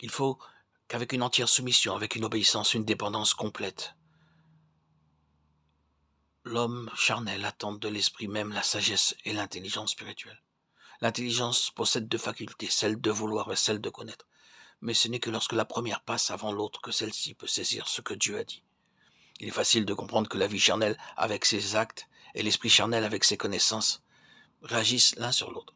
Il faut qu'avec une entière soumission, avec une obéissance, une dépendance complète, l'homme charnel attend de l'esprit même la sagesse et l'intelligence spirituelle. L'intelligence possède deux facultés, celle de vouloir et celle de connaître. Mais ce n'est que lorsque la première passe avant l'autre que celle-ci peut saisir ce que Dieu a dit. Il est facile de comprendre que la vie charnelle avec ses actes et l'esprit charnel avec ses connaissances réagissent l'un sur l'autre.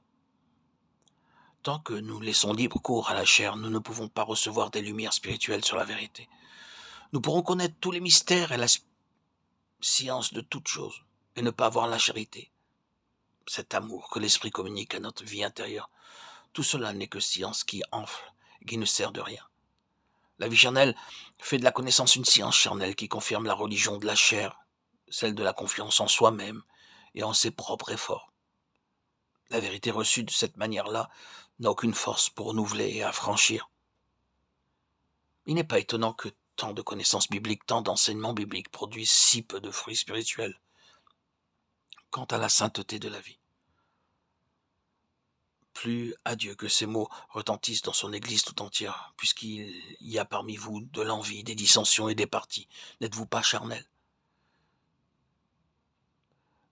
Tant que nous laissons libre cours à la chair, nous ne pouvons pas recevoir des lumières spirituelles sur la vérité. Nous pourrons connaître tous les mystères et la science de toutes choses et ne pas avoir la charité, cet amour que l'esprit communique à notre vie intérieure. Tout cela n'est que science qui enfle et qui ne sert de rien. La vie charnelle fait de la connaissance une science charnelle qui confirme la religion de la chair, celle de la confiance en soi-même et en ses propres efforts. La vérité reçue de cette manière-là n'a aucune force pour renouveler et affranchir. Il n'est pas étonnant que tant de connaissances bibliques, tant d'enseignements bibliques produisent si peu de fruits spirituels. Quant à la sainteté de la vie, plus à Dieu que ces mots retentissent dans son Église tout entière, puisqu'il y a parmi vous de l'envie, des dissensions et des partis. N'êtes-vous pas charnel?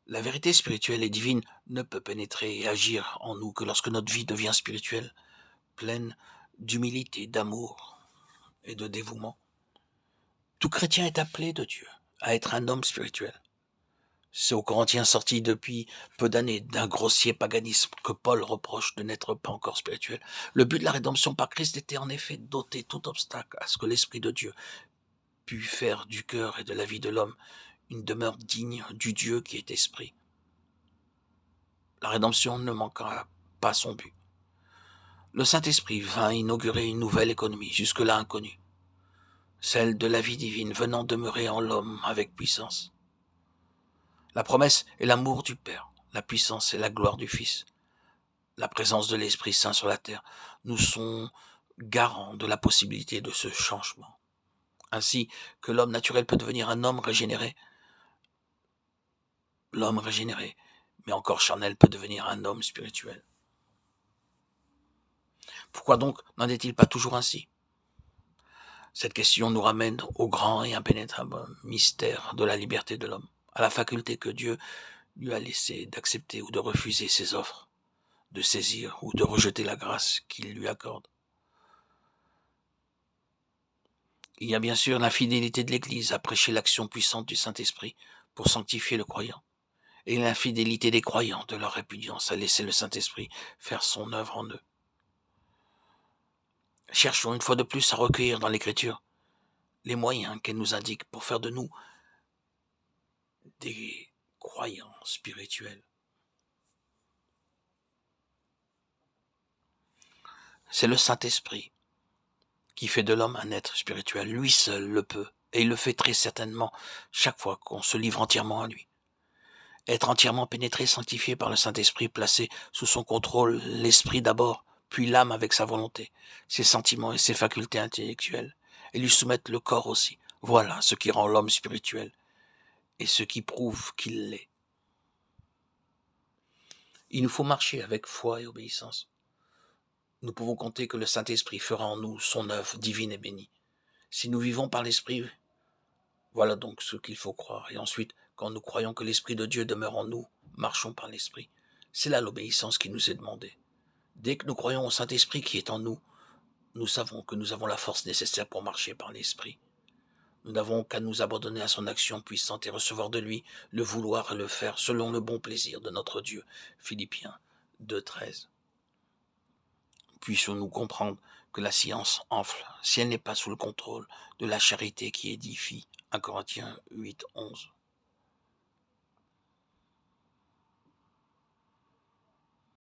La vérité spirituelle et divine ne peut pénétrer et agir en nous que lorsque notre vie devient spirituelle, pleine d'humilité, d'amour et de dévouement. Tout chrétien est appelé de Dieu à être un homme spirituel. C'est aux Corinthiens sortis depuis peu d'années d'un grossier paganisme que Paul reproche de n'être pas encore spirituel. Le but de la rédemption par Christ était en effet d'ôter tout obstacle à ce que l'Esprit de Dieu pût faire du cœur et de la vie de l'homme une demeure digne du Dieu qui est esprit. La rédemption ne manquera pas son but. Le Saint-Esprit vint inaugurer une nouvelle économie, jusque-là inconnue, celle de la vie divine venant demeurer en l'homme avec puissance. La promesse est l'amour du Père, la puissance et la gloire du Fils. La présence de l'Esprit Saint sur la terre nous sont garants de la possibilité de ce changement. Ainsi que l'homme naturel peut devenir un homme régénéré, l'homme régénéré, mais encore charnel, peut devenir un homme spirituel. Pourquoi donc n'en est-il pas toujours ainsi? Cette question nous ramène au grand et impénétrable mystère de la liberté de l'homme, à la faculté que Dieu lui a laissée d'accepter ou de refuser ses offres, de saisir ou de rejeter la grâce qu'il lui accorde. Il y a bien sûr l'infidélité de l'Église à prêcher l'action puissante du Saint-Esprit pour sanctifier le croyant, et l'infidélité des croyants de leur répudience à laisser le Saint-Esprit faire son œuvre en eux. Cherchons une fois de plus à recueillir dans l'Écriture les moyens qu'elle nous indique pour faire de nous des croyants spirituels. C'est le Saint-Esprit qui fait de l'homme un être spirituel. Lui seul le peut, et il le fait très certainement chaque fois qu'on se livre entièrement à lui. Être entièrement pénétré, sanctifié par le Saint-Esprit, placé sous son contrôle, l'esprit d'abord, puis l'âme avec sa volonté, ses sentiments et ses facultés intellectuelles, et lui soumettre le corps aussi. Voilà ce qui rend l'homme spirituel, et ce qui prouve qu'il l'est. Il nous faut marcher avec foi et obéissance. Nous pouvons compter que le Saint-Esprit fera en nous son œuvre divine et bénie. Si nous vivons par l'Esprit, voilà donc ce qu'il faut croire. Et ensuite, quand nous croyons que l'Esprit de Dieu demeure en nous, marchons par l'Esprit. C'est là l'obéissance qui nous est demandée. Dès que nous croyons au Saint-Esprit qui est en nous, nous savons que nous avons la force nécessaire pour marcher par l'Esprit. Nous n'avons qu'à nous abandonner à son action puissante et recevoir de lui le vouloir et le faire selon le bon plaisir de notre Dieu. Philippiens 2,13. Puissions-nous comprendre que la science enfle si elle n'est pas sous le contrôle de la charité qui édifie. 1 Corinthiens 8,11.